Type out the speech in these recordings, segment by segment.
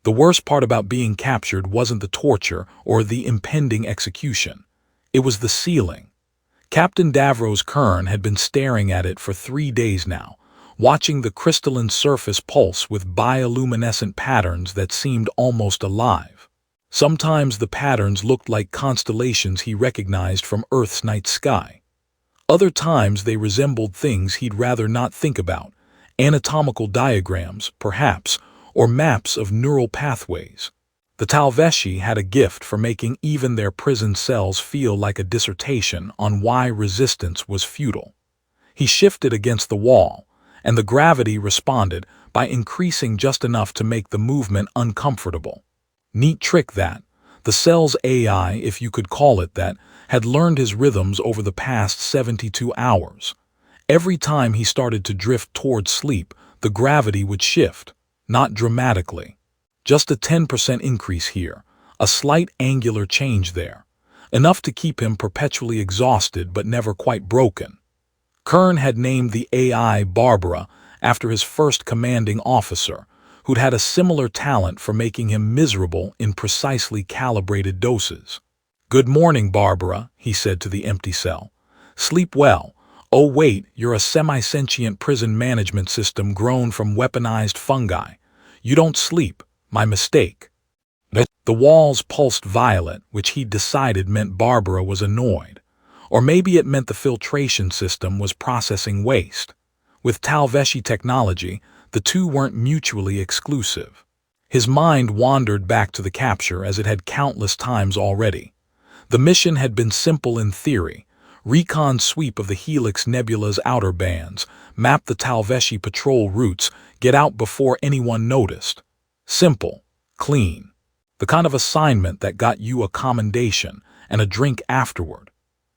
The worst part about being captured wasn't the torture or the impending execution. It was the ceiling. Captain Davros Kern had been staring at it for 3 days now, watching the crystalline surface pulse with bioluminescent patterns that seemed almost alive. Sometimes the patterns looked like constellations he recognized from Earth's night sky. Other times they resembled things he'd rather not think about, anatomical diagrams, perhaps, or maps of neural pathways. The Talvesh had a gift for making even their prison cells feel like a dissertation on why resistance was futile. He shifted against the wall, and the gravity responded by increasing just enough to make the movement uncomfortable. Neat trick that. The cell's AI, if you could call it that, had learned his rhythms over the past 72 hours. Every time he started to drift towards sleep, the gravity would shift, not dramatically. Just a 10% increase here, a slight angular change there, enough to keep him perpetually exhausted but never quite broken. Kern had named the AI Barbara after his first commanding officer, who'd had a similar talent for making him miserable in precisely calibrated doses. "Good morning, Barbara," he said to the empty cell. "Sleep well. Oh wait, you're a semi-sentient prison management system grown from weaponized fungi. You don't sleep. My mistake." The walls pulsed violet, which he'd decided meant Barbara was annoyed. Or maybe it meant the filtration system was processing waste. With Talvesh technology, the two weren't mutually exclusive. His mind wandered back to the capture as it had countless times already. The mission had been simple in theory. Recon sweep of the Helix Nebula's outer bands, map the Talvesh patrol routes, get out before anyone noticed. Simple, clean. The kind of assignment that got you a commendation and a drink afterward.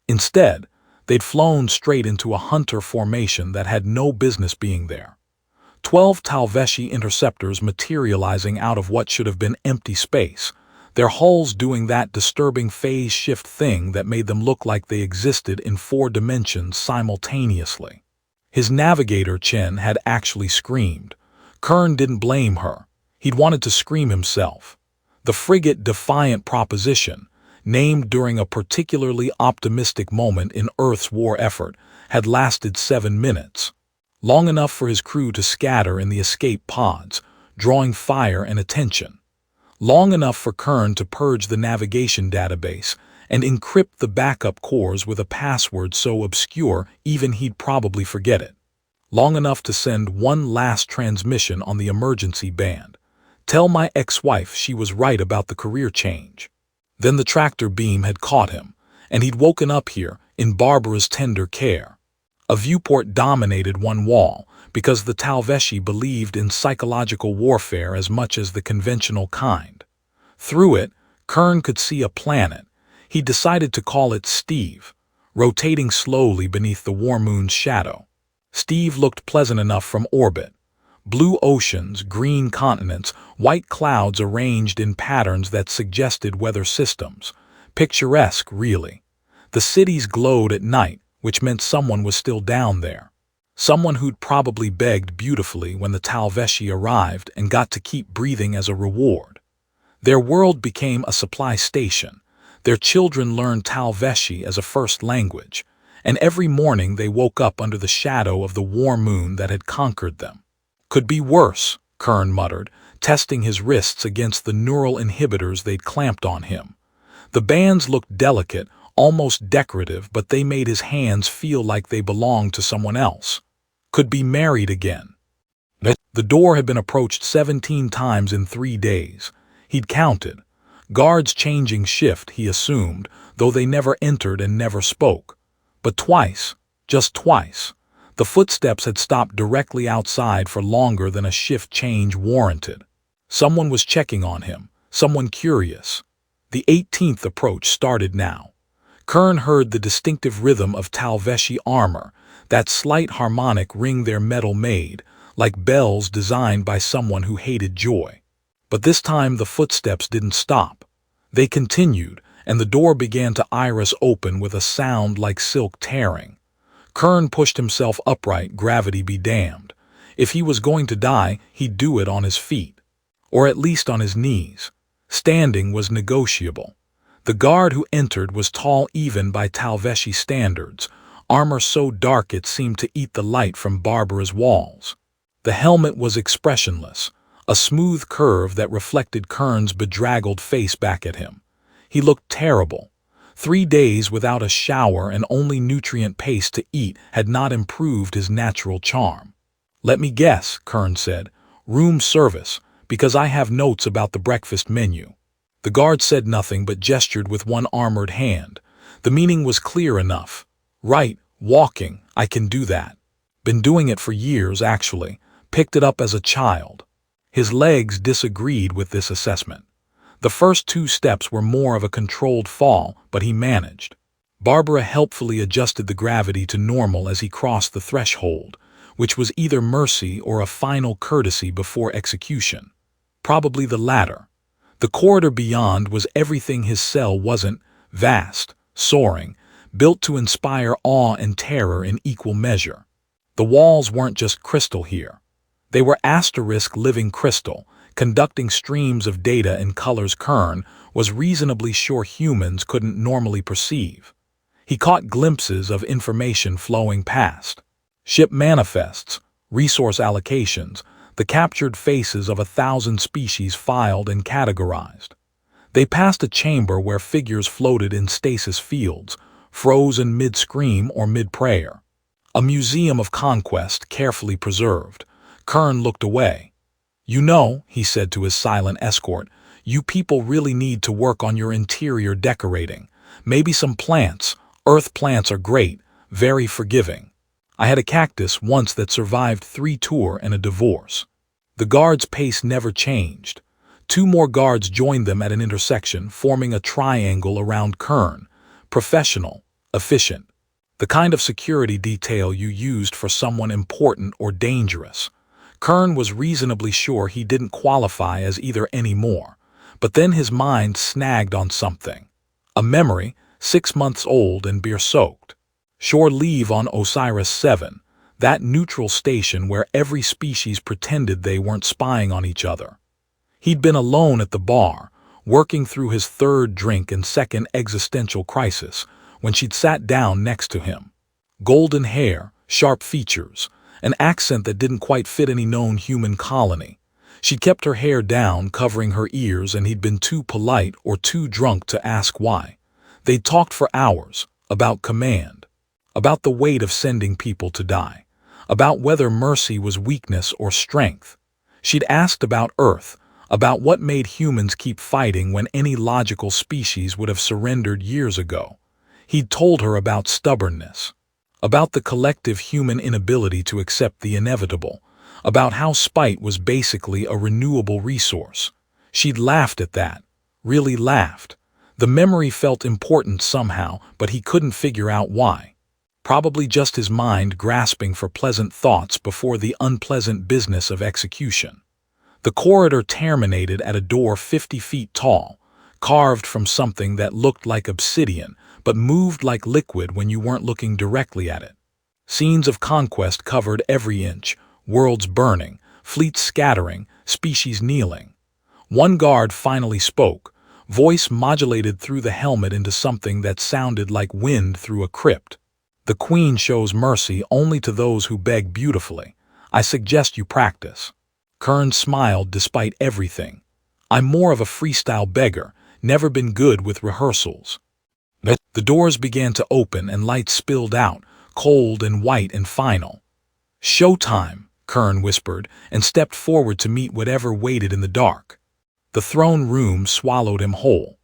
Instead, they'd flown straight into a hunter formation that had no business being there. 12 Talvesh interceptors materializing out of what should have been empty space, their hulls doing that disturbing phase shift thing that made them look like they existed in 4 dimensions simultaneously. His navigator, Chen, had actually screamed. Kern didn't blame her. He'd wanted to scream himself. The frigate Defiant proposition, named during a particularly optimistic moment in Earth's war effort, had lasted 7 minutes. Long enough for his crew to scatter in the escape pods, drawing fire and attention. Long enough for Kern to purge the navigation database and encrypt the backup cores with a password so obscure even he'd probably forget it. Long enough to send one last transmission on the emergency band. "Tell my ex-wife she was right about the career change." Then the tractor beam had caught him, and he'd woken up here in Barbara's tender care. A viewport dominated one wall because the Talvesh believed in psychological warfare as much as the conventional kind. Through it, Kern could see a planet. He decided to call it Steve, rotating slowly beneath the war moon's shadow. Steve looked pleasant enough from orbit. Blue oceans, green continents, white clouds arranged in patterns that suggested weather systems. Picturesque, really. The cities glowed at night, which meant someone was still down there. Someone who'd probably begged beautifully when the Talvesh arrived and got to keep breathing as a reward. Their world became a supply station. Their children learned Talvesh as a first language, and every morning they woke up under the shadow of the war moon that had conquered them. "Could be worse," Kern muttered, testing his wrists against the neural inhibitors they'd clamped on him. The bands looked delicate, almost decorative, but they made his hands feel like they belonged to someone else. Could be married again. The door had been approached 17 times in 3 days. He'd counted. Guards changing shift, he assumed, though they never entered and never spoke. But twice, just twice, the footsteps had stopped directly outside for longer than a shift change warranted. Someone was checking on him, someone curious. The 18th approach started now. Kern heard the distinctive rhythm of Talvesh armor, that slight harmonic ring their metal made, like bells designed by someone who hated joy. But this time the footsteps didn't stop. They continued, and the door began to iris open with a sound like silk tearing. Kern pushed himself upright, gravity be damned. If he was going to die, he'd do it on his feet. or at least on his knees. Standing was negotiable. The guard who entered was tall even by Talveshi standards, armor so dark it seemed to eat the light from Barbara's walls. The helmet was expressionless, a smooth curve that reflected Kern's bedraggled face back at him. He looked terrible. 3 days without a shower and only nutrient paste to eat had not improved his natural charm. "Let me guess," Kern said. "Room service, because I have notes about the breakfast menu." The guard said nothing but gestured with one armored hand. The meaning was clear enough. "Right, walking, I can do that. Been doing it for years, actually. Picked it up as a child." His legs disagreed with this assessment. The first 2 steps were more of a controlled fall, but he managed. Barbara helpfully adjusted the gravity to normal as he crossed the threshold, which was either mercy or a final courtesy before execution. Probably the latter. The corridor beyond was everything his cell wasn't: vast, soaring, built to inspire awe and terror in equal measure. The walls weren't just crystal here. They were asterisk living crystal, conducting streams of data in colors Kern was reasonably sure humans couldn't normally perceive. He caught glimpses of information flowing past. Ship manifests, resource allocations, the captured faces of 1,000 species filed and categorized. They passed a chamber where figures floated in stasis fields, frozen mid-scream or mid-prayer. A museum of conquest carefully preserved. Kern looked away. "You know," he said to his silent escort, "you people really need to work on your interior decorating. Maybe some plants. Earth plants are great, very forgiving. I had a cactus once that survived 3 tours and a divorce." The guard's pace never changed. 2 more guards joined them at an intersection, forming a triangle around Kern. Professional, efficient. The kind of security detail you used for someone important or dangerous. Kern was reasonably sure he didn't qualify as either anymore, but then his mind snagged on something. A memory, 6 months old and beer-soaked. Shore leave on Osiris 7, that neutral station where every species pretended they weren't spying on each other. He'd been alone at the bar, working through his 3rd drink and 2nd existential crisis, when she'd sat down next to him. Golden hair, sharp features, an accent that didn't quite fit any known human colony. She'd kept her hair down, covering her ears, and he'd been too polite or too drunk to ask why. They'd talked for hours, about command, about the weight of sending people to die, about whether mercy was weakness or strength. She'd asked about Earth, about what made humans keep fighting when any logical species would have surrendered years ago. He'd told her about stubbornness, about the collective human inability to accept the inevitable, about how spite was basically a renewable resource. She'd laughed at that, really laughed. The memory felt important somehow, but he couldn't figure out why. Probably just his mind grasping for pleasant thoughts before the unpleasant business of execution. The corridor terminated at a door 50 feet tall, carved from something that looked like obsidian, but moved like liquid when you weren't looking directly at it. Scenes of conquest covered every inch, worlds burning, fleets scattering, species kneeling. One guard finally spoke, voice modulated through the helmet into something that sounded like wind through a crypt. "The Queen shows mercy only to those who beg beautifully. I suggest you practice." Kern smiled despite everything. "I'm more of a freestyle beggar, never been good with rehearsals." The doors began to open and light spilled out, cold and white and final. "Showtime," Kern whispered, and stepped forward to meet whatever waited in the dark. The throne room swallowed him whole.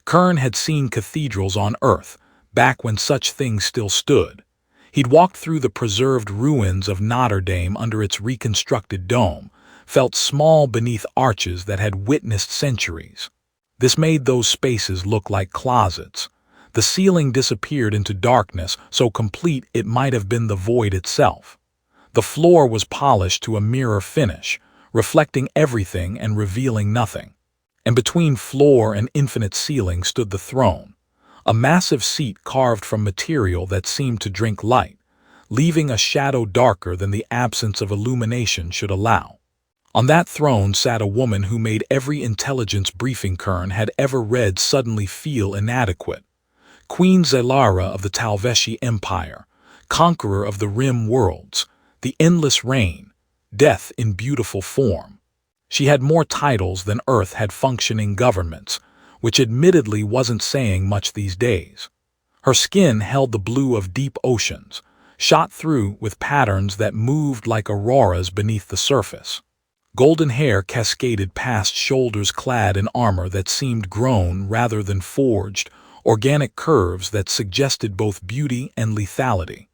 Kern had seen cathedrals on Earth, back when such things still stood. He'd walked through the preserved ruins of Notre Dame under its reconstructed dome, felt small beneath arches that had witnessed centuries. This made those spaces look like closets. The ceiling disappeared into darkness, so complete it might have been the void itself. The floor was polished to a mirror finish, reflecting everything and revealing nothing. And between floor and infinite ceiling stood the throne, a massive seat carved from material that seemed to drink light, leaving a shadow darker than the absence of illumination should allow. On that throne sat a woman who made every intelligence briefing Kern had ever read suddenly feel inadequate. Queen Zelara of the Talvesh Empire, conqueror of the Rim worlds, the endless reign, death in beautiful form. She had more titles than Earth had functioning governments, which admittedly wasn't saying much these days. Her skin held the blue of deep oceans, shot through with patterns that moved like auroras beneath the surface. Golden hair cascaded past shoulders clad in armor that seemed grown rather than forged, organic curves that suggested both beauty and lethality.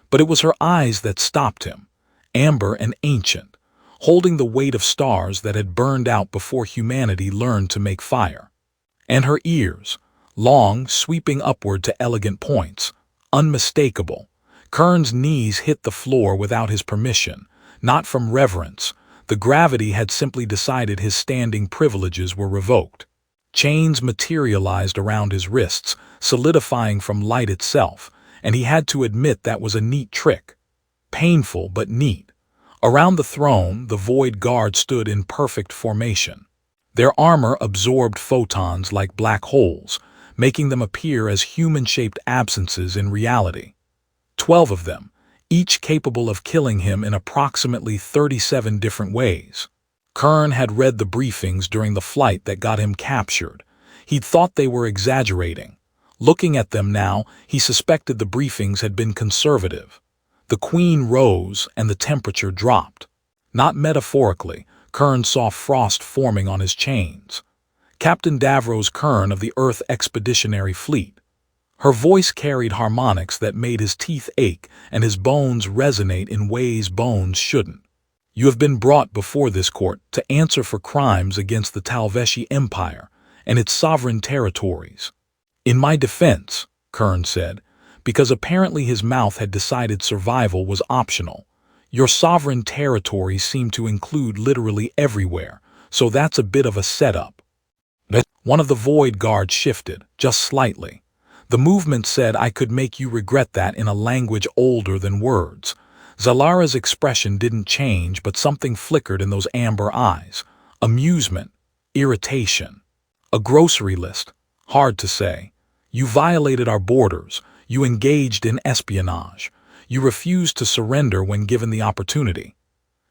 But it was her eyes that stopped him, amber and ancient, holding the weight of stars that had burned out before humanity learned to make fire. And her ears, long, sweeping upward to elegant points, unmistakable. Kern's knees hit the floor without his permission, not from reverence. The gravity had simply decided his standing privileges were revoked. Chains materialized around his wrists, solidifying from light itself, and he had to admit that was a neat trick. Painful but neat. Around the throne, the Void Guard stood in perfect formation. Their armor absorbed photons like black holes, making them appear as human-shaped absences in reality. 12 of them, each capable of killing him in approximately 37 different ways. Kern had read the briefings during the flight that got him captured. He'd thought they were exaggerating. Looking at them now, he suspected the briefings had been conservative. The Queen rose and the temperature dropped. Not metaphorically, Kern saw frost forming on his chains. Captain Davros Kern of the Earth Expeditionary Fleet. Her voice carried harmonics that made his teeth ache and his bones resonate in ways bones shouldn't. You have been brought before this court to answer for crimes against the Talvesh Empire and its sovereign territories. In my defense, Kern said, because apparently his mouth had decided survival was optional. Your sovereign territories seem to include literally everywhere, so that's a bit of a setup. One of the Void Guards shifted, just slightly. The movement said, I could make you regret that in a language older than words. Zalara's expression didn't change, but something flickered in those amber eyes. Amusement, irritation. A grocery list. Hard to say. You violated our borders. You engaged in espionage. You refused to surrender when given the opportunity.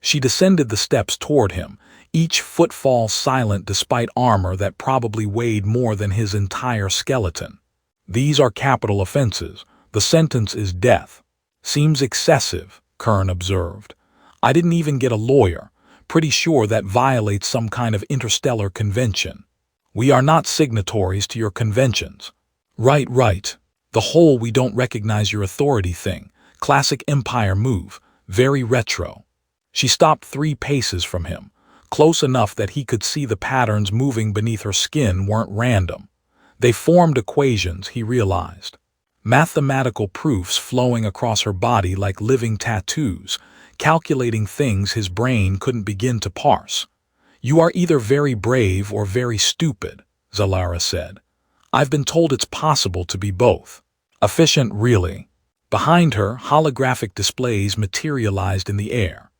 She descended the steps toward him, each footfall silent despite armor that probably weighed more than his entire skeleton. These are capital offenses. The sentence is death. Seems excessive, Kern observed. I didn't even get a lawyer. Pretty sure that violates some kind of interstellar convention. We are not signatories to your conventions. Right. The whole we don't recognize your authority thing. Classic Empire move. Very retro. She stopped 3 paces from him, close enough that he could see the patterns moving beneath her skin weren't random. They formed equations, he realized. Mathematical proofs flowing across her body like living tattoos, calculating things his brain couldn't begin to parse. You are either very brave or very stupid, Zelara said. I've been told it's possible to be both. Efficient, really. Behind her, holographic displays materialized in the air.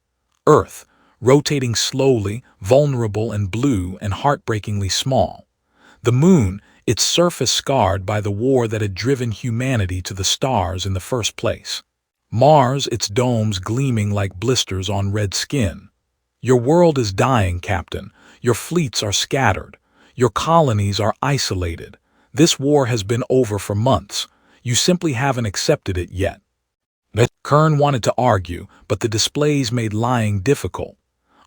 Earth, rotating slowly, vulnerable and blue and heartbreakingly small. The moon, its surface scarred by the war that had driven humanity to the stars in the first place. Mars, its domes gleaming like blisters on red skin. Your world is dying, Captain. Your fleets are scattered. Your colonies are isolated. This war has been over for months. You simply haven't accepted it yet. Kern wanted to argue, but the displays made lying difficult.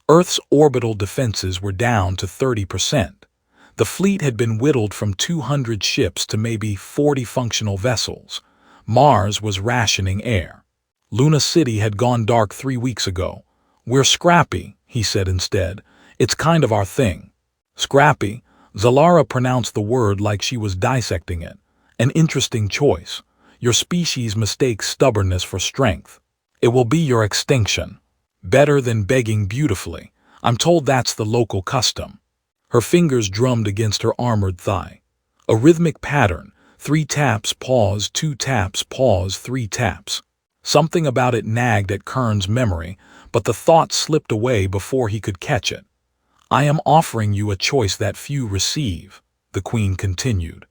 Earth's orbital defenses were down to 30%. The fleet had been whittled from 200 ships to maybe 40 functional vessels. Mars was rationing air. Luna City had gone dark 3 weeks ago. We're scrappy, he said instead. It's kind of our thing. Scrappy? Zelara pronounced the word like she was dissecting it. An interesting choice. Your species mistakes stubbornness for strength. It will be your extinction. Better than begging beautifully. I'm told that's the local custom. Her fingers drummed against her armored thigh. A rhythmic pattern. 3 taps, pause, 2 taps, pause, 3 taps. Something about it nagged at Kern's memory, but the thought slipped away before he could catch it. "I am offering you a choice that few receive," the Queen continued.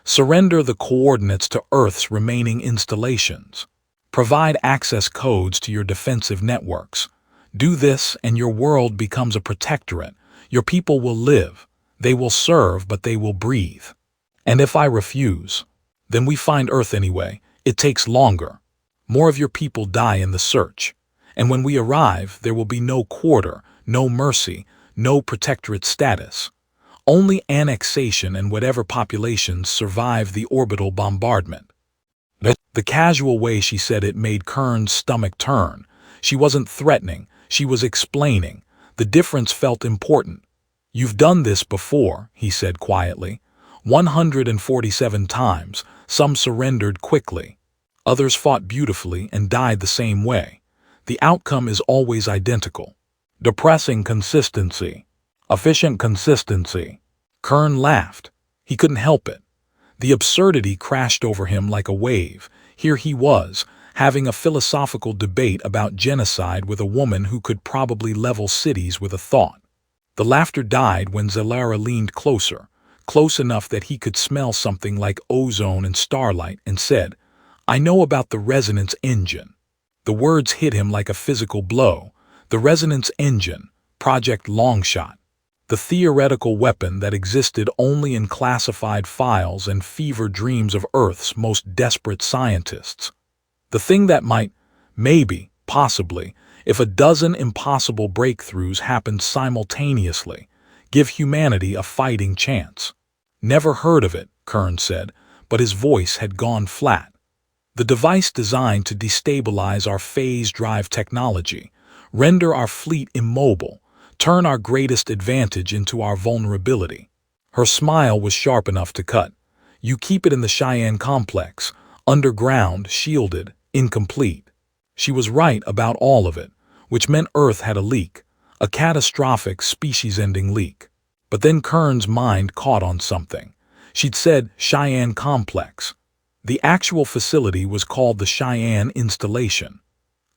"Surrender the coordinates to Earth's remaining installations. Provide access codes to your defensive networks. Do this and your world becomes a protectorate. Your people will live. They will serve, but they will breathe. And if I refuse, then we find Earth anyway. It takes longer. More of your people die in the search. And when we arrive, there will be no quarter, no mercy, no protectorate status. Only annexation and whatever populations survive the orbital bombardment." The casual way she said it made Kern's stomach turn. She wasn't threatening, she was explaining. The difference felt important. "You've done this before," he said quietly. 147 times, some surrendered quickly. Others fought beautifully and died the same way. The outcome is always identical. Depressing consistency. Efficient consistency. Kern laughed. He couldn't help it. The absurdity crashed over him like a wave. Here he was, having a philosophical debate about genocide with a woman who could probably level cities with a thought. The laughter died when Zelara leaned closer, close enough that he could smell something like ozone and starlight, and said, "I know about the resonance engine." The words hit him like a physical blow. The resonance engine, Project Longshot. The theoretical weapon that existed only in classified files and fever dreams of Earth's most desperate scientists. The thing that might, maybe, possibly, if a dozen impossible breakthroughs happened simultaneously, give humanity a fighting chance. "Never heard of it," Kern said, but his voice had gone flat. "The device designed to destabilize our phase drive technology, render our fleet immobile, turn our greatest advantage into our vulnerability." Her smile was sharp enough to cut. "You keep it in the Cheyenne complex, underground, shielded, incomplete." She was right about all of it, which meant Earth had a leak, a catastrophic species-ending leak. But then Kern's mind caught on something. She'd said Cheyenne complex. The actual facility was called the Cheyenne installation.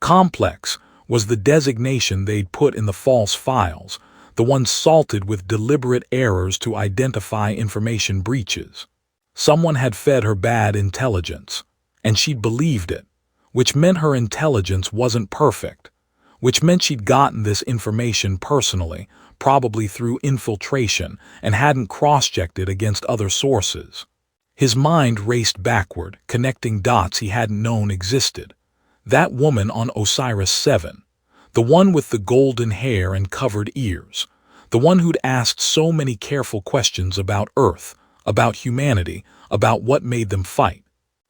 Complex was the designation they'd put in the false files, the ones salted with deliberate errors to identify information breaches. Someone had fed her bad intelligence, and she'd believed it, which meant her intelligence wasn't perfect, which meant she'd gotten this information personally, probably through infiltration, and hadn't cross-checked it against other sources. His mind raced backward, connecting dots he hadn't known existed. That woman on Osiris-7, the one with the golden hair and covered ears, the one who'd asked so many careful questions about Earth, about humanity, about what made them fight,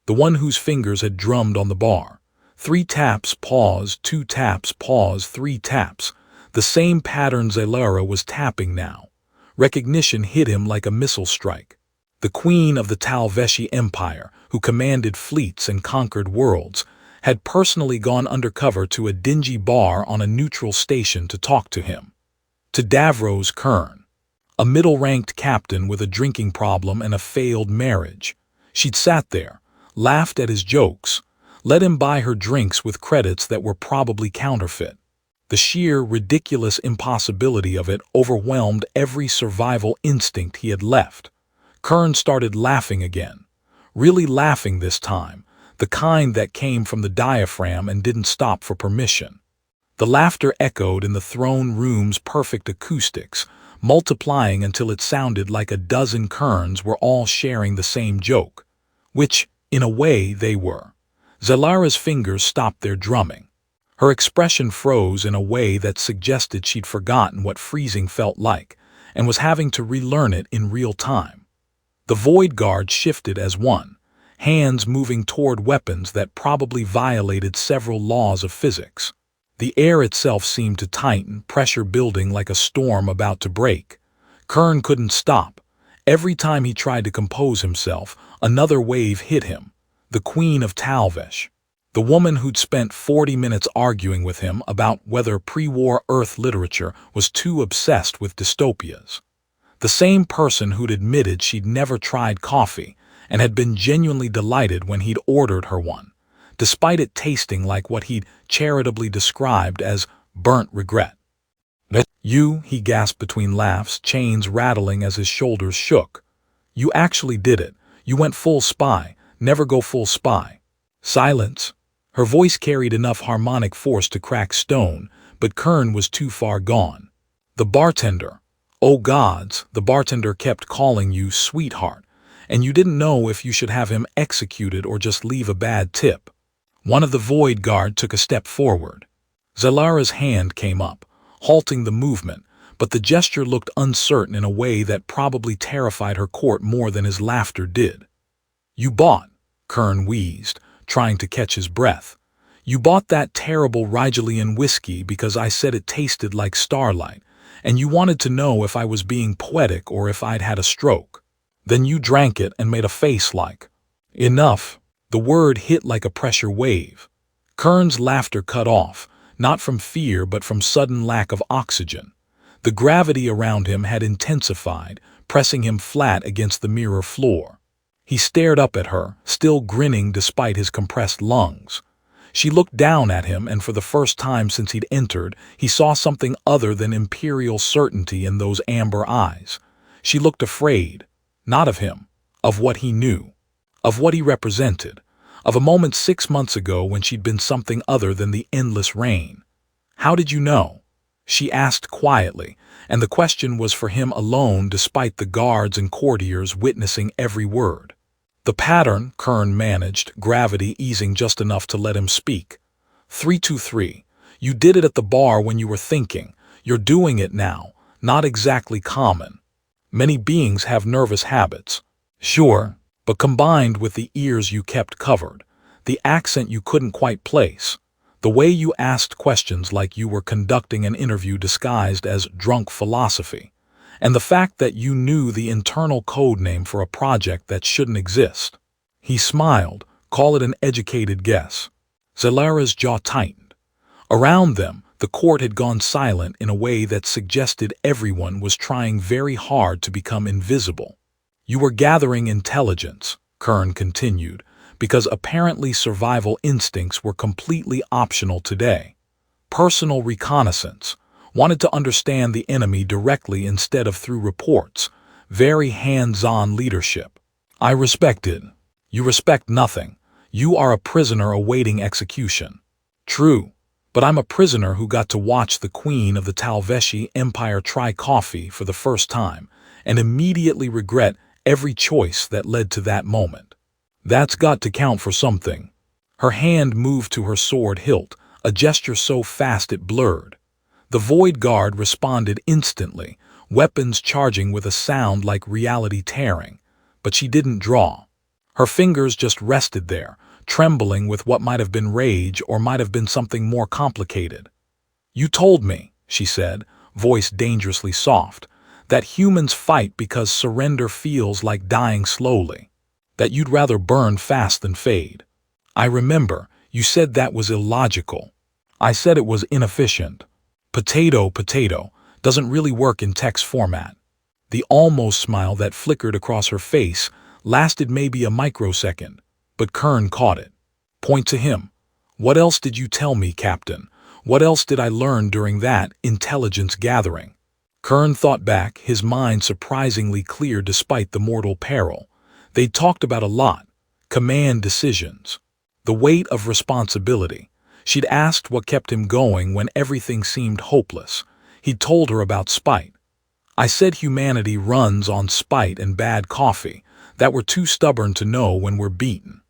the one whose fingers had drummed on the bar. 3 taps, pause, 2 taps, pause, 3 taps. The same pattern Zelara was tapping now. Recognition hit him like a missile strike. The queen of the Talvesh Empire, who commanded fleets and conquered worlds, had personally gone undercover to a dingy bar on a neutral station to talk to him. To Davros Kern, a middle-ranked captain with a drinking problem and a failed marriage. She'd sat there, laughed at his jokes, let him buy her drinks with credits that were probably counterfeit. The sheer, ridiculous impossibility of it overwhelmed every survival instinct he had left. Kern started laughing again, really laughing this time, the kind that came from the diaphragm and didn't stop for permission. The laughter echoed in the throne room's perfect acoustics, multiplying until it sounded like a dozen Kerns were all sharing the same joke, which, in a way, they were. Zelara's fingers stopped their drumming. Her expression froze in a way that suggested she'd forgotten what freezing felt like and was having to relearn it in real time. The Void Guard shifted as one, hands moving toward weapons that probably violated several laws of physics. The air itself seemed to tighten, pressure building like a storm about to break. Kern couldn't stop. Every time he tried to compose himself, another wave hit him. The Queen of Talvesh, the woman who'd spent 40 minutes arguing with him about whether pre-war Earth literature was too obsessed with dystopias. The same person who'd admitted she'd never tried coffee and had been genuinely delighted when he'd ordered her one, despite it tasting like what he'd charitably described as burnt regret. You, he gasped between laughs, chains rattling as his shoulders shook. You actually did it. You went full spy. Never go full spy. Silence. Her voice carried enough harmonic force to crack stone, but Kern was too far gone. The bartender. Oh gods, the bartender kept calling you sweetheart, and you didn't know if you should have him executed or just leave a bad tip. One of the void guard took a step forward. Xylara's hand came up, halting the movement, but the gesture looked uncertain in a way that probably terrified her court more than his laughter did. You bought, Kern wheezed, trying to catch his breath. You bought that terrible Rigelian whiskey because I said it tasted like starlight, and you wanted to know if I was being poetic or if I'd had a stroke. Then you drank it and made a face like, enough. The word hit like a pressure wave. Kern's laughter cut off, not from fear but from sudden lack of oxygen. The gravity around him had intensified, pressing him flat against the mirror floor. He stared up at her, still grinning despite his compressed lungs. She looked down at him, and for the first time since he'd entered, he saw something other than imperial certainty in those amber eyes. She looked afraid, not of him, of what he knew, of what he represented, of a moment 6 months ago when she'd been something other than the endless rain. How did you know? She asked quietly, and the question was for him alone despite the guards and courtiers witnessing every word. The pattern, Kern managed, gravity easing just enough to let him speak. 323. You did it at the bar when you were thinking. You're doing it now. Not exactly common. Many beings have nervous habits. Sure, but combined with the ears you kept covered, the accent you couldn't quite place, the way you asked questions like you were conducting an interview disguised as drunk philosophy, and the fact that you knew the internal code name for a project that shouldn't exist. He smiled, call it an educated guess. Xylara's jaw tightened. Around them, the court had gone silent in a way that suggested everyone was trying very hard to become invisible. You were gathering intelligence, Kern continued, because apparently survival instincts were completely optional today. Personal reconnaissance. Wanted to understand the enemy directly instead of through reports. Very hands-on leadership. I respect it. You respect nothing. You are a prisoner awaiting execution. True, but I'm a prisoner who got to watch the Queen of the Talvesh Empire try coffee for the first time and immediately regret every choice that led to that moment. That's got to count for something. Her hand moved to her sword hilt, a gesture so fast it blurred. The void guard responded instantly, weapons charging with a sound like reality tearing, but she didn't draw. Her fingers just rested there, trembling with what might have been rage or might have been something more complicated. You told me, she said, voice dangerously soft, that humans fight because surrender feels like dying slowly, that you'd rather burn fast than fade. I remember, you said that was illogical. I said it was inefficient. Potato, doesn't really work in text format. The almost smile that flickered across her face lasted maybe a microsecond, but Kern caught it. Point to him. What else did you tell me, Captain? What else did I learn during that intelligence gathering? Kern thought back, his mind surprisingly clear despite the mortal peril. They'd talked about a lot. Command decisions. The weight of responsibility. She'd asked what kept him going when everything seemed hopeless. He'd told her about spite. I said humanity runs on spite and bad coffee, that we're too stubborn to know when we're beaten.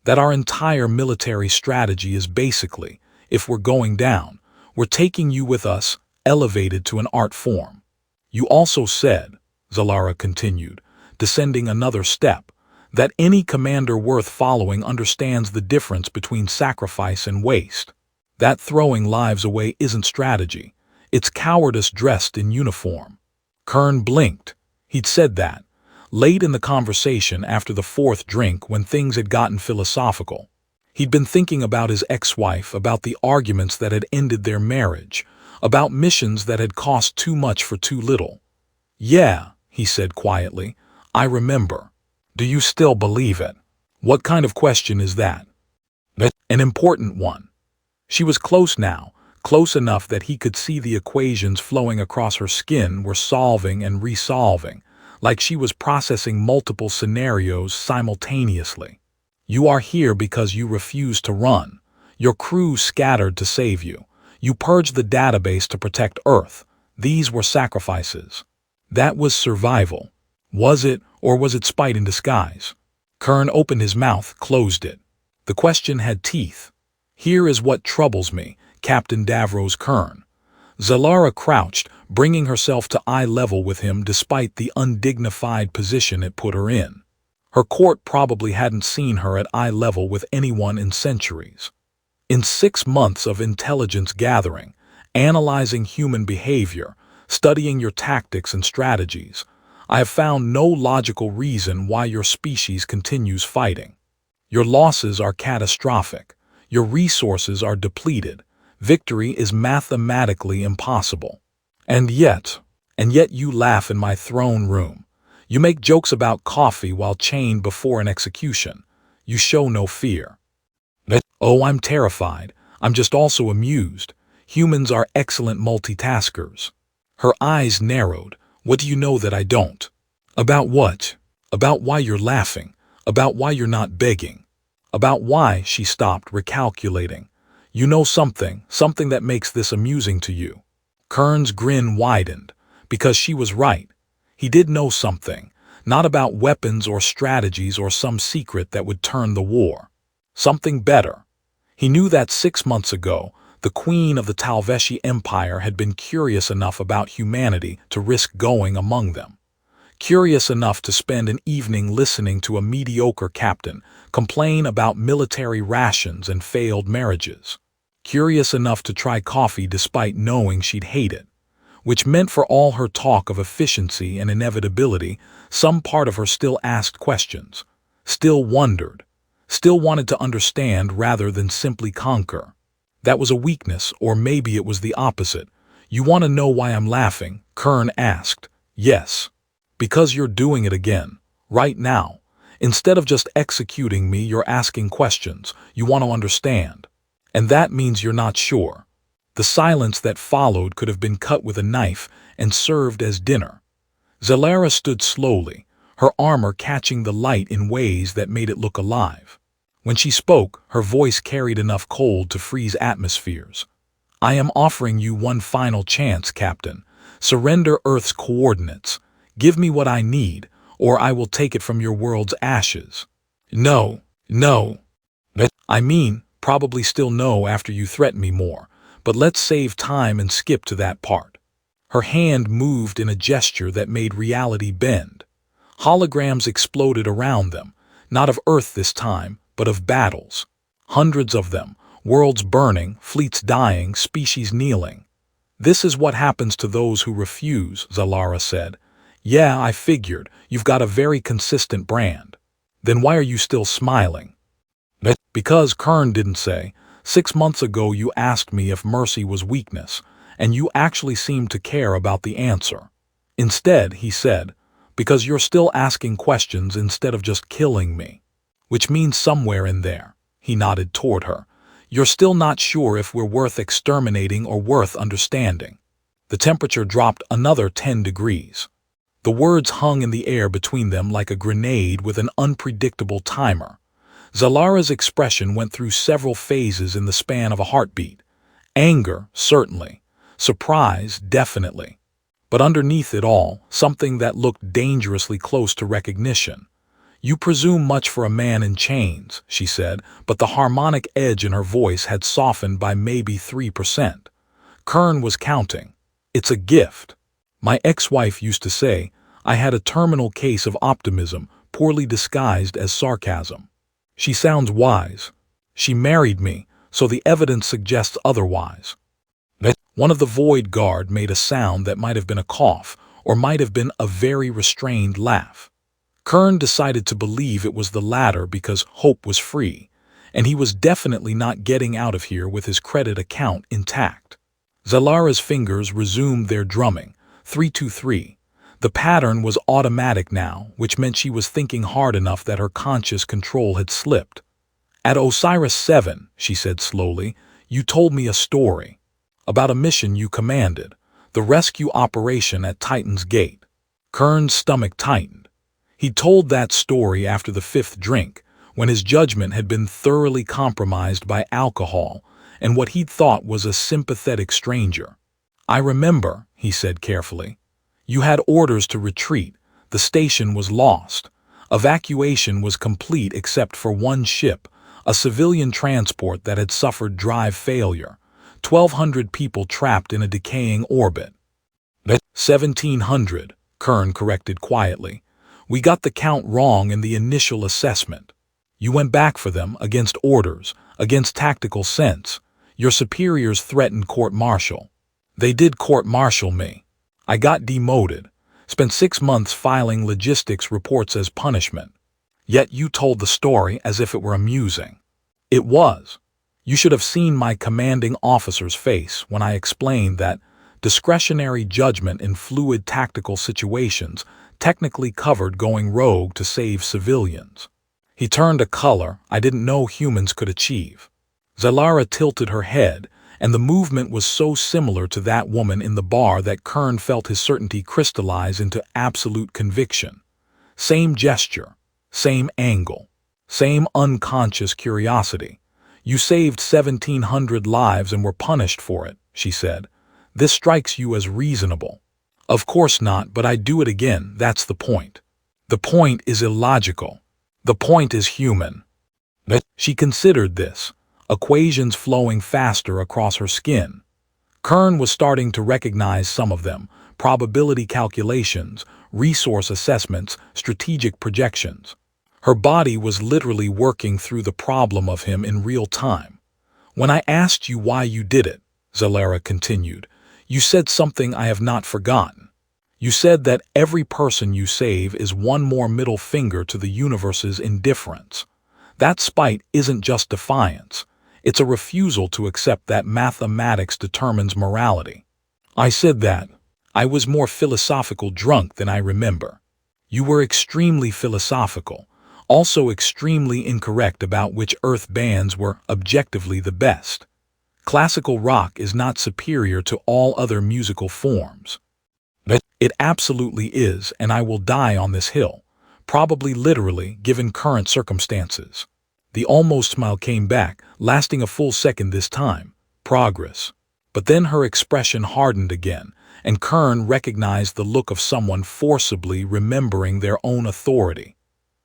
That our entire military strategy is basically, if we're going down, we're taking you with us, elevated to an art form. You also said, Zelara continued, descending another step, that any commander worth following understands the difference between sacrifice and waste. That throwing lives away isn't strategy. It's cowardice dressed in uniform. Kern blinked. He'd said that, late in the conversation after the fourth drink when things had gotten philosophical. He'd been thinking about his ex-wife, about the arguments that had ended their marriage, about missions that had cost too much for too little. Yeah, he said quietly, I remember. Do you still believe it? What kind of question is that? An important one. She was close now, close enough that he could see the equations flowing across her skin were solving and resolving, like she was processing multiple scenarios simultaneously. You are here because you refuse to run. Your crew scattered to save you. You purged the database to protect Earth. These were sacrifices. That was survival. Was it, or was it spite in disguise? Kern opened his mouth, closed it. The question had teeth. Here is what troubles me, Captain Davros Kern. Zelara crouched, bringing herself to eye level with him despite the undignified position it put her in. Her court probably hadn't seen her at eye level with anyone in centuries. In 6 months of intelligence gathering, analyzing human behavior, studying your tactics and strategies, I have found no logical reason why your species continues fighting. Your losses are catastrophic. Your resources are depleted. Victory is mathematically impossible. And yet you laugh in my throne room. You make jokes about coffee while chained before an execution. You show no fear. Oh, I'm terrified. I'm just also amused. Humans are excellent multitaskers. Her eyes narrowed. What do you know that I don't? About what? About why you're laughing. About why you're not begging. About why, she stopped, recalculating. You know something that makes this amusing to you. Kern's grin widened, because she was right. He did know something, not about weapons or strategies or some secret that would turn the war. Something better. He knew that 6 months ago, the queen of the Talvesh Empire had been curious enough about humanity to risk going among them. Curious enough to spend an evening listening to a mediocre captain complain about military rations and failed marriages. Curious enough to try coffee despite knowing she'd hate it. Which meant for all her talk of efficiency and inevitability, some part of her still asked questions, still wondered, still wanted to understand rather than simply conquer. That was a weakness, or maybe it was the opposite. You want to know why I'm laughing? Kern asked. Yes. Because you're doing it again, right now. Instead of just executing me, you're asking questions. You want to understand. And that means you're not sure. The silence that followed could have been cut with a knife and served as dinner. Zelara stood slowly, her armor catching the light in ways that made it look alive. When she spoke, her voice carried enough cold to freeze atmospheres. I am offering you one final chance, Captain. Surrender Earth's coordinates. Give me what I need, or I will take it from your world's ashes. No. I mean, probably still no after you threaten me more, but let's save time and skip to that part. Her hand moved in a gesture that made reality bend. Holograms exploded around them, not of Earth this time, but of battles. Hundreds of them, worlds burning, fleets dying, species kneeling. This is what happens to those who refuse, Zelara said. Yeah, I figured. You've got a very consistent brand. Then why are you still smiling? Because Kern didn't say. 6 months ago you asked me if mercy was weakness, and you actually seemed to care about the answer. Instead, he said, because you're still asking questions instead of just killing me. Which means somewhere in there, he nodded toward her, you're still not sure if we're worth exterminating or worth understanding. The temperature dropped another 10 degrees. The words hung in the air between them like a grenade with an unpredictable timer. Zelara's expression went through several phases in the span of a heartbeat. Anger, certainly. Surprise, definitely. But underneath it all, something that looked dangerously close to recognition. You presume much for a man in chains, she said, but the harmonic edge in her voice had softened by maybe 3%. Kern was counting. It's a gift. My ex-wife used to say, I had a terminal case of optimism, poorly disguised as sarcasm. She sounds wise. She married me, so the evidence suggests otherwise. One of the Void Guard made a sound that might have been a cough, or might have been a very restrained laugh. Kern decided to believe it was the latter because hope was free, and he was definitely not getting out of here with his credit account intact. Zelara's fingers resumed their drumming. 323. The pattern was automatic now, which meant she was thinking hard enough that her conscious control had slipped. At Osiris 7, she said slowly, you told me a story. About a mission you commanded, the rescue operation at Titan's Gate. Kern's stomach tightened. He told that story after the fifth drink, when his judgment had been thoroughly compromised by alcohol and what he'd thought was a sympathetic stranger. I remember, he said carefully. You had orders to retreat. The station was lost. Evacuation was complete except for one ship, a civilian transport that had suffered drive failure. 1,200 people trapped in a decaying orbit. 1,700, Kern corrected quietly. We got the count wrong in the initial assessment. You went back for them against orders, against tactical sense. Your superiors threatened court-martial. They did court-martial me. I got demoted, spent 6 months filing logistics reports as punishment. Yet you told the story as if it were amusing. It was. You should have seen my commanding officer's face when I explained that discretionary judgment in fluid tactical situations technically covered going rogue to save civilians. He turned a color I didn't know humans could achieve. Zelara tilted her head, and the movement was so similar to that woman in the bar that Kern felt his certainty crystallize into absolute conviction. Same gesture, same angle, same unconscious curiosity. You saved 1,700 lives and were punished for it, she said. This strikes you as reasonable. Of course not, but I'd do it again, that's the point. The point is illogical. The point is human. She considered this, equations flowing faster across her skin. Kern was starting to recognize some of them, probability calculations, resource assessments, strategic projections. Her body was literally working through the problem of him in real time. When I asked you why you did it, Zelara continued, you said something I have not forgotten. You said that every person you save is one more middle finger to the universe's indifference. That spite isn't just defiance. It's a refusal to accept that mathematics determines morality. I said that. I was more philosophical drunk than I remember. You were extremely philosophical, also extremely incorrect about which Earth bands were objectively the best. Classical rock is not superior to all other musical forms. It absolutely is, and I will die on this hill, probably literally given current circumstances. The almost smile came back, lasting a full second this time. Progress. But then her expression hardened again, and Kern recognized the look of someone forcibly remembering their own authority.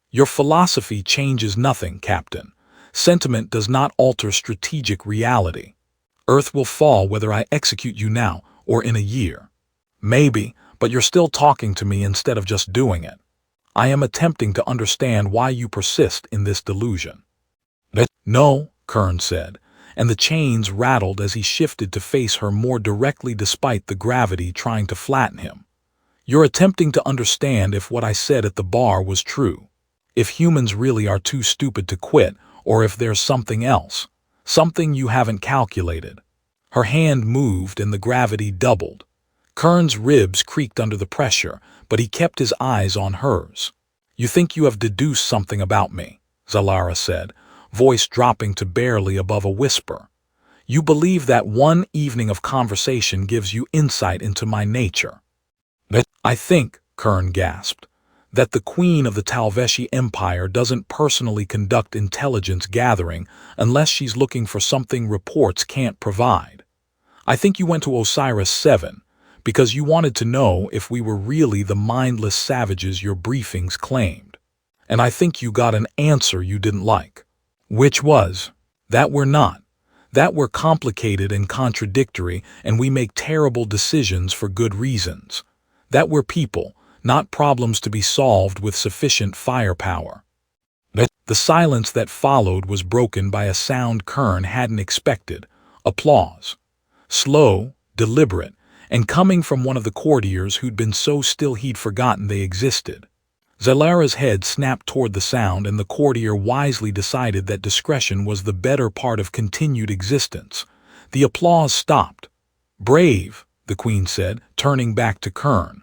Your philosophy changes nothing, Captain. Sentiment does not alter strategic reality. Earth will fall whether I execute you now or in a year. Maybe, but you're still talking to me instead of just doing it. I am attempting to understand why you persist in this delusion. No, Kern said, and the chains rattled as he shifted to face her more directly despite the gravity trying to flatten him. You're attempting to understand if what I said at the bar was true. If humans really are too stupid to quit, or if there's something else. Something you haven't calculated. Her hand moved and the gravity doubled. Kern's ribs creaked under the pressure, but he kept his eyes on hers. You think you have deduced something about me, Zelara said, voice dropping to barely above a whisper. You believe that one evening of conversation gives you insight into my nature. I think, Kern gasped, that the Queen of the Talvesh Empire doesn't personally conduct intelligence gathering unless she's looking for something reports can't provide. I think you went to Osiris 7 because you wanted to know if we were really the mindless savages your briefings claimed. And I think you got an answer you didn't like. Which was, that we're not. That we're complicated and contradictory and we make terrible decisions for good reasons. That we're people, not problems to be solved with sufficient firepower. The silence that followed was broken by a sound Kern hadn't expected, applause. Slow, deliberate, and coming from one of the courtiers who'd been so still he'd forgotten they existed. Zelara's head snapped toward the sound and the courtier wisely decided that discretion was the better part of continued existence. The applause stopped. Brave, the Queen said, turning back to Kern.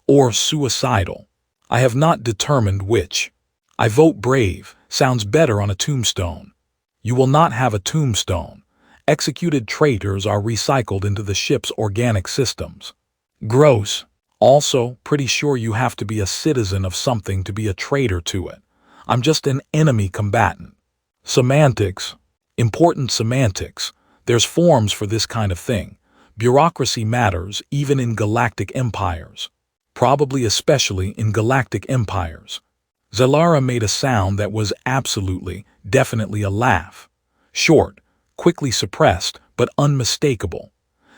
Or suicidal. I have not determined which. I vote brave, sounds better on a tombstone. You will not have a tombstone. Executed traitors are recycled into the ship's organic systems. Gross. Also, pretty sure you have to be a citizen of something to be a traitor to it. I'm just an enemy combatant. Semantics. Important semantics. There's forms for this kind of thing. Bureaucracy matters even in galactic empires. Probably especially in galactic empires. Zelara made a sound that was absolutely, definitely a laugh. Short, quickly suppressed, but unmistakable.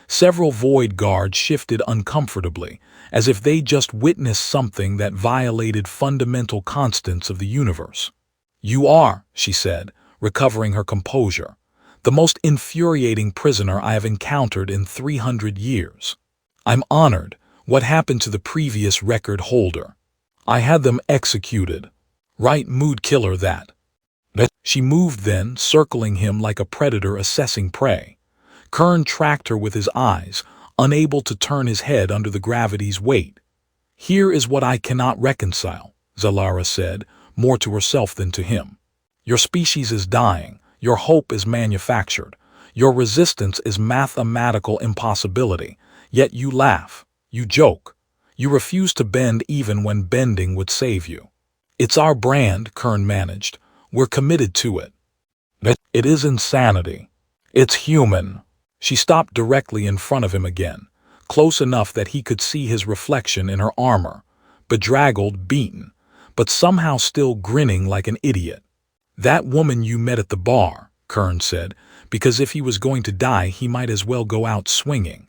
Several void guards shifted uncomfortably, as if they just witnessed something that violated fundamental constants of the universe. "You are," she said, recovering her composure, "the most infuriating prisoner I have encountered in 300 years. I'm honored. What happened to the previous record holder? I had them executed. Right mood killer that." She moved then, circling him like a predator assessing prey. Kern tracked her with his eyes, unable to turn his head under the gravity's weight. "Here is what I cannot reconcile," Zelara said, more to herself than to him. "Your species is dying, your hope is manufactured, your resistance is mathematical impossibility, yet you laugh, you joke, you refuse to bend even when bending would save you. It's our brand," Kern managed. "We're committed to it." "It is insanity. It's human." She stopped directly in front of him again, close enough that he could see his reflection in her armor, bedraggled, beaten, but somehow still grinning like an idiot. "That woman you met at the bar," Kern said, because if he was going to die he might as well go out swinging.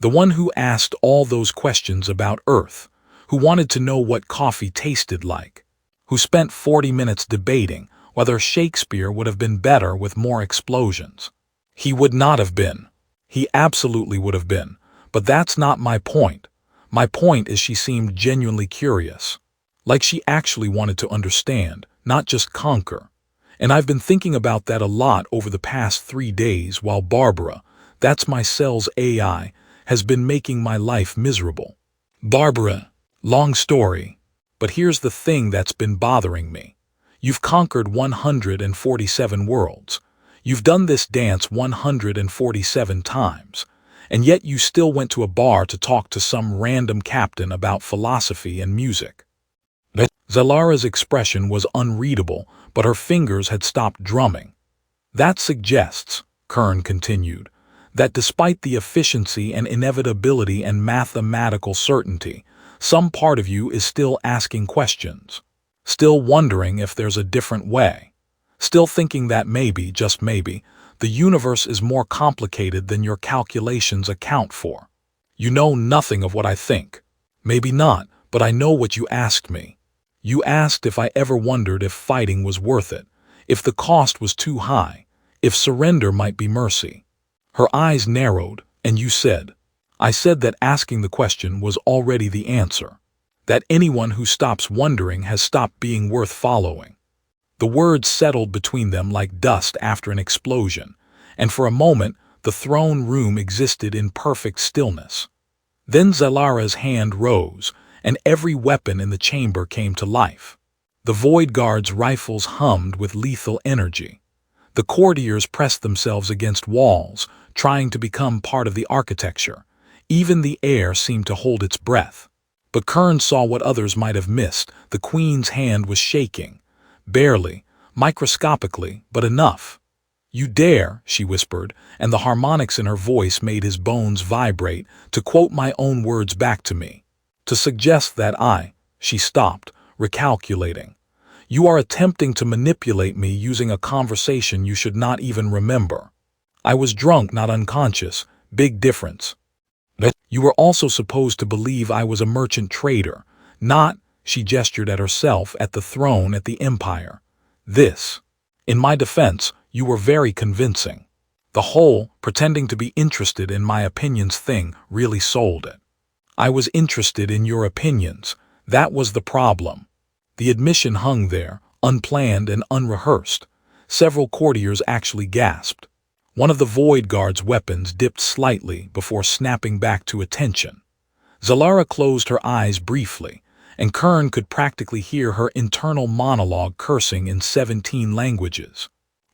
"The one who asked all those questions about Earth, who wanted to know what coffee tasted like, who spent 40 minutes debating whether Shakespeare would have been better with more explosions. He would not have been. He absolutely would have been. But that's not my point. My point is she seemed genuinely curious. Like she actually wanted to understand, not just conquer. And I've been thinking about that a lot over the past 3 days while Barbara, that's my cell's AI, has been making my life miserable." "Barbara, long story. But here's the thing that's been bothering me. You've conquered 147 worlds. You've done this dance 147 times, and yet you still went to a bar to talk to some random captain about philosophy and music." Zalara's expression was unreadable, but her fingers had stopped drumming. "That suggests," Kern continued, "that despite the efficiency and inevitability and mathematical certainty, some part of you is still asking questions, still wondering if there's a different way, still thinking that maybe, just maybe, the universe is more complicated than your calculations account for. You know nothing of what I think. Maybe not, but I know what you asked me. You asked if I ever wondered if fighting was worth it, if the cost was too high, if surrender might be mercy." Her eyes narrowed, and you said, "I said that asking the question was already the answer, that anyone who stops wondering has stopped being worth following." The words settled between them like dust after an explosion, and for a moment the throne room existed in perfect stillness. Then Zalara's hand rose, and every weapon in the chamber came to life. The Void Guards' rifles hummed with lethal energy. The courtiers pressed themselves against walls, trying to become part of the architecture. Even the air seemed to hold its breath. But Kern saw what others might have missed. The Queen's hand was shaking. Barely, microscopically, but enough. "You dare," she whispered, and the harmonics in her voice made his bones vibrate, "to quote my own words back to me. To suggest that She stopped, recalculating. "You are attempting to manipulate me using a conversation you should not even remember. I was drunk, not unconscious. Big difference. You were also supposed to believe I was a merchant trader, not," she gestured at herself, "at the throne, at the empire. This. In my defense, you were very convincing. The whole, pretending to be interested in my opinions thing really sold it. I was interested in your opinions. That was the problem." The admission hung there, unplanned and unrehearsed. Several courtiers actually gasped. One of the Void Guard's weapons dipped slightly before snapping back to attention. Zelara closed her eyes briefly, and Kern could practically hear her internal monologue cursing in 17 languages.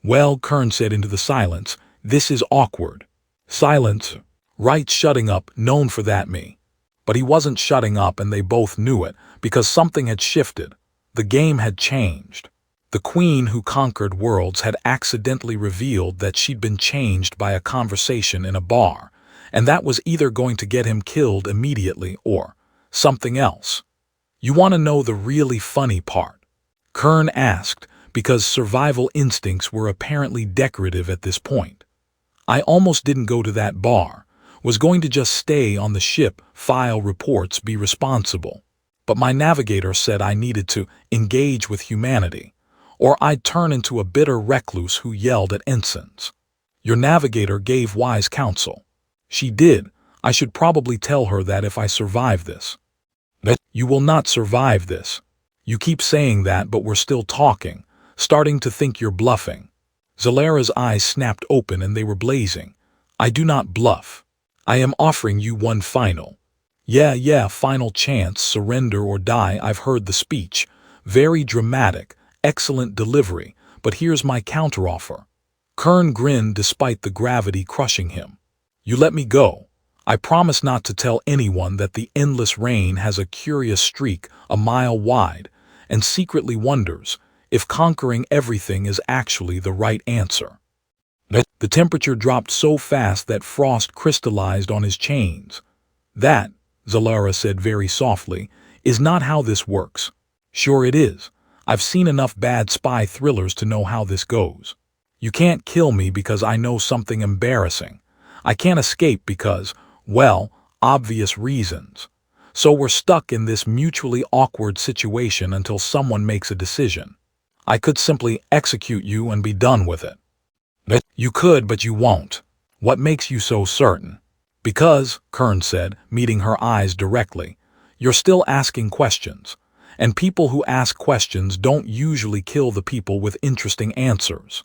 "Well," Kern said into the silence, This is awkward. Silence. Right, shutting up, known for that me. But he wasn't shutting up, and they both knew it, because something had shifted. The game had changed. The queen who conquered worlds had accidentally revealed that she'd been changed by a conversation in a bar, and that was either going to get him killed immediately or something else. You want to know the really funny part? Kern asked, because survival instincts were apparently decorative at this point. I almost didn't go to that bar, was going to just stay on the ship, file reports, be responsible. But my navigator said I needed to engage with humanity, or I'd turn into a bitter recluse who yelled at ensigns. Your navigator gave wise counsel. She did. I should probably tell her that if I survive this. But you will not survive this. You keep saying that, but we're still talking, starting to think you're bluffing. Zylara's eyes snapped open and they were blazing. I do not bluff. I am offering you one final. Yeah, final chance, surrender or die. I've heard the speech. Very dramatic, excellent delivery, but here's my counteroffer. Kern grinned despite the gravity crushing him. You let me go. I promise not to tell anyone that the endless rain has a curious streak a mile wide and secretly wonders if conquering everything is actually the right answer. The temperature dropped so fast that frost crystallized on his chains. That, Zelara said very softly, is not how this works. Sure it is. I've seen enough bad spy thrillers to know how this goes. You can't kill me because I know something embarrassing. I can't escape because, well, obvious reasons. So we're stuck in this mutually awkward situation until someone makes a decision. I could simply execute you and be done with it. You could, but you won't. What makes you so certain? Because, Kern said, meeting her eyes directly, you're still asking questions. And people who ask questions don't usually kill the people with interesting answers.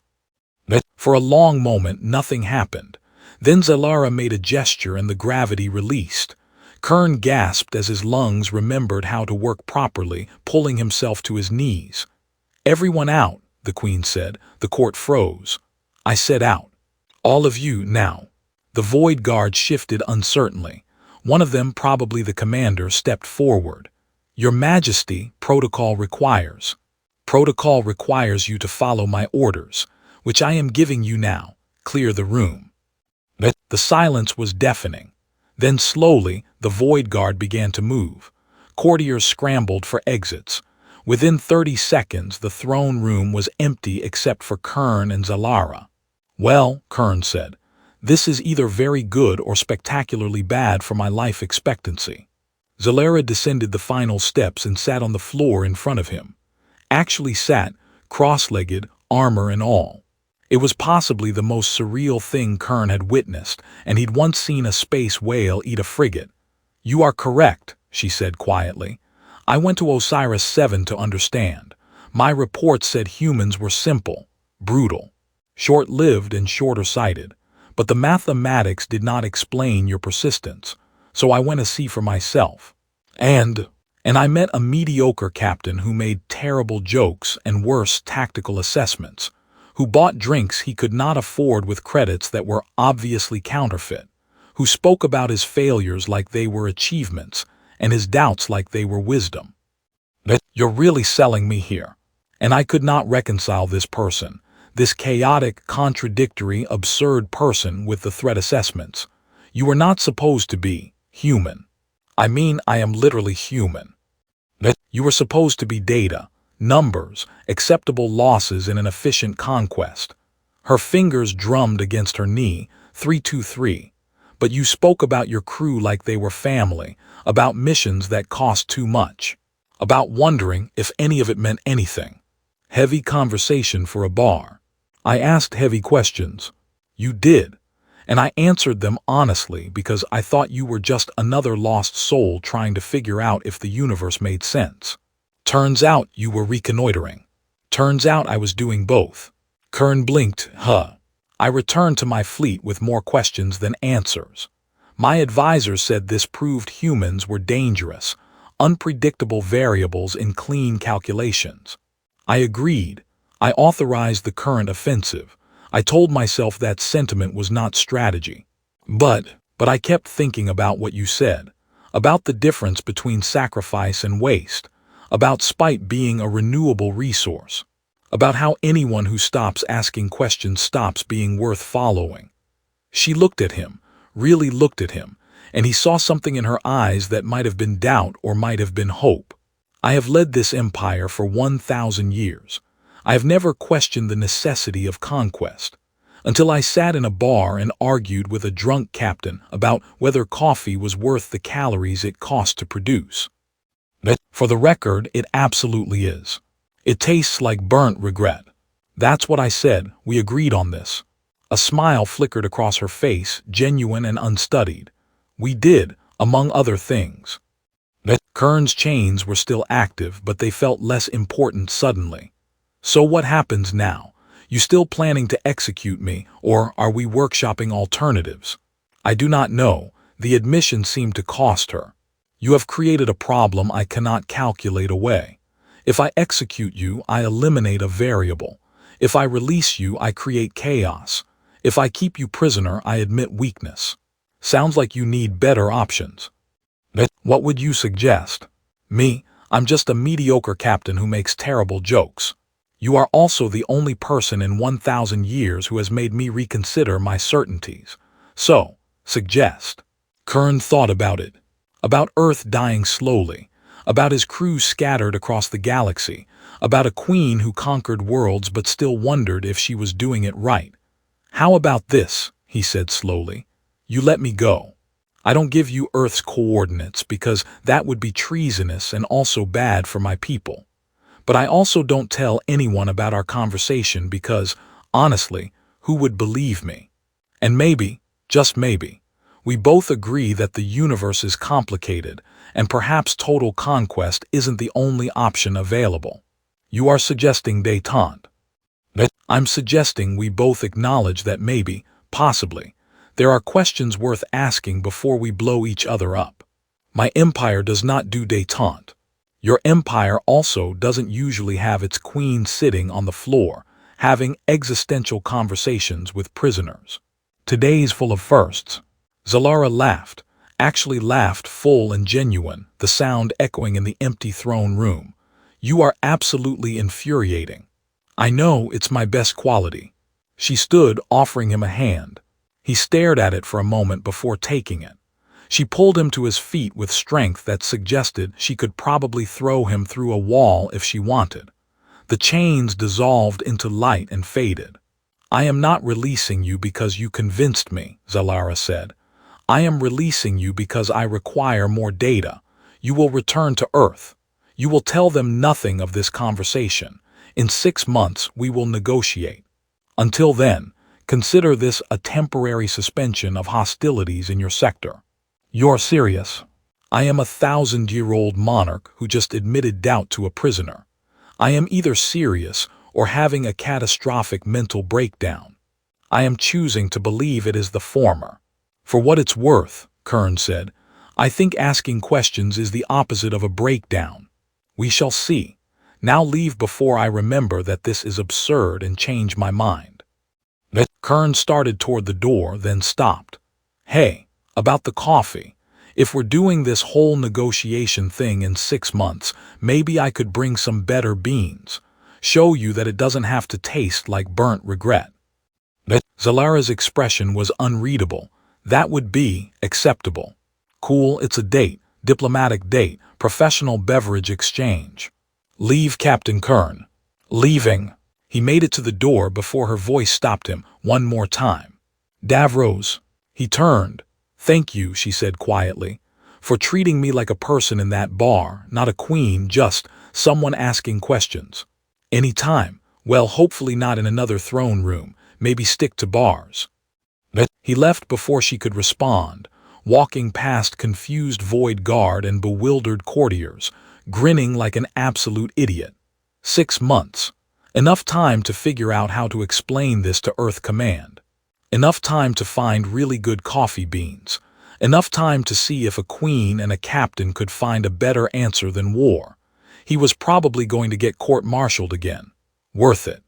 For a long moment, nothing happened. Then Zelara made a gesture and the gravity released. Kern gasped as his lungs remembered how to work properly, pulling himself to his knees. Everyone out, the queen said. The court froze. I said out. All of you, now. The void guard shifted uncertainly. One of them, probably the commander, stepped forward. Your Majesty, protocol requires. Protocol requires you to follow my orders, which I am giving you now. Clear the room. The silence was deafening. Then slowly, the void guard began to move. Courtiers scrambled for exits. Within 30 seconds, the throne room was empty except for Kern and Zelara. Well, Kern said, this is either very good or spectacularly bad for my life expectancy. Zelara descended the final steps and sat on the floor in front of him. Actually sat, cross-legged, armor and all. It was possibly the most surreal thing Kern had witnessed, and he'd once seen a space whale eat a frigate. You are correct, she said quietly. I went to Osiris 7 to understand. My report said humans were simple, brutal, short-lived and shorter-sighted. But the mathematics did not explain your persistence, so I went to see for myself. And I met a mediocre captain who made terrible jokes and worse tactical assessments, who bought drinks he could not afford with credits that were obviously counterfeit, who spoke about his failures like they were achievements and his doubts like they were wisdom. You're really selling me here. And I could not reconcile this person, this chaotic, contradictory, absurd person with the threat assessments. You were not supposed to be human. I mean, I am literally human. You were supposed to be data, numbers, acceptable losses in an efficient conquest. Her fingers drummed against her knee, 323. But you spoke about your crew like they were family, about missions that cost too much, about wondering if any of it meant anything. Heavy conversation for a bar. I asked heavy questions. You did. And I answered them honestly because I thought you were just another lost soul trying to figure out if the universe made sense. Turns out you were reconnoitering. Turns out I was doing both. Kern blinked, I returned to my fleet with more questions than answers. My advisor said this proved humans were dangerous, unpredictable variables in clean calculations. I agreed. I authorized the current offensive, I told myself that sentiment was not strategy. But I kept thinking about what you said, about the difference between sacrifice and waste, about spite being a renewable resource, about how anyone who stops asking questions stops being worth following. She looked at him, really looked at him, and he saw something in her eyes that might have been doubt or might have been hope. I have led this empire for 1,000 years. I have never questioned the necessity of conquest, until I sat in a bar and argued with a drunk captain about whether coffee was worth the calories it cost to produce. But for the record, it absolutely is. It tastes like burnt regret. That's what I said. We agreed on this. A smile flickered across her face, genuine and unstudied. We did, among other things. Kern's chains were still active, but they felt less important suddenly. So what happens now? You still planning to execute me, or are we workshopping alternatives? I do not know. The admission seemed to cost her. You have created a problem I cannot calculate away. If I execute you, I eliminate a variable. If I release you, I create chaos. If I keep you prisoner, I admit weakness. Sounds like you need better options. What would you suggest? Me, I'm just a mediocre captain who makes terrible jokes. You are also the only person in 1,000 years who has made me reconsider my certainties. So, suggest. Kern thought about it. About Earth dying slowly. About his crew scattered across the galaxy. About a queen who conquered worlds but still wondered if she was doing it right. How about this, he said slowly. You let me go. I don't give you Earth's coordinates because that would be treasonous and also bad for my people. But I also don't tell anyone about our conversation because, honestly, who would believe me? And maybe, just maybe, we both agree that the universe is complicated and perhaps total conquest isn't the only option available. You are suggesting détente. I'm suggesting we both acknowledge that maybe, possibly, there are questions worth asking before we blow each other up. My empire does not do détente. Your empire also doesn't usually have its queen sitting on the floor, having existential conversations with prisoners. Today's full of firsts. Zelara laughed, actually laughed full and genuine, the sound echoing in the empty throne room. You are absolutely infuriating. I know it's my best quality. She stood, offering him a hand. He stared at it for a moment before taking it. She pulled him to his feet with strength that suggested she could probably throw him through a wall if she wanted. The chains dissolved into light and faded. I am not releasing you because you convinced me, Zelara said. I am releasing you because I require more data. You will return to Earth. You will tell them nothing of this conversation. In 6 months, we will negotiate. Until then, consider this a temporary suspension of hostilities in your sector. You're serious. I am a 1,000-year-old monarch who just admitted doubt to a prisoner. I am either serious or having a catastrophic mental breakdown. I am choosing to believe it is the former. For what it's worth, Kern said, I think asking questions is the opposite of a breakdown. We shall see. Now leave before I remember that this is absurd and change my mind. Kern started toward the door, then stopped. Hey, about the coffee. If we're doing this whole negotiation thing in 6 months, maybe I could bring some better beans. Show you that it doesn't have to taste like burnt regret. Zelara's expression was unreadable. That would be acceptable. Cool, it's a date, diplomatic date, professional beverage exchange. Leave, Captain Kern. Leaving. He made it to the door before her voice stopped him one more time. Davros. He turned. Thank you, she said quietly, for treating me like a person in that bar, not a queen, just someone asking questions. Any time. Well, hopefully not in another throne room. Maybe stick to bars. He left before she could respond, walking past confused void guard and bewildered courtiers, grinning like an absolute idiot. 6 months. Enough time to figure out how to explain this to Earth Command. Enough time to find really good coffee beans. Enough time to see if a queen and a captain could find a better answer than war. He was probably going to get court-martialed again. Worth it.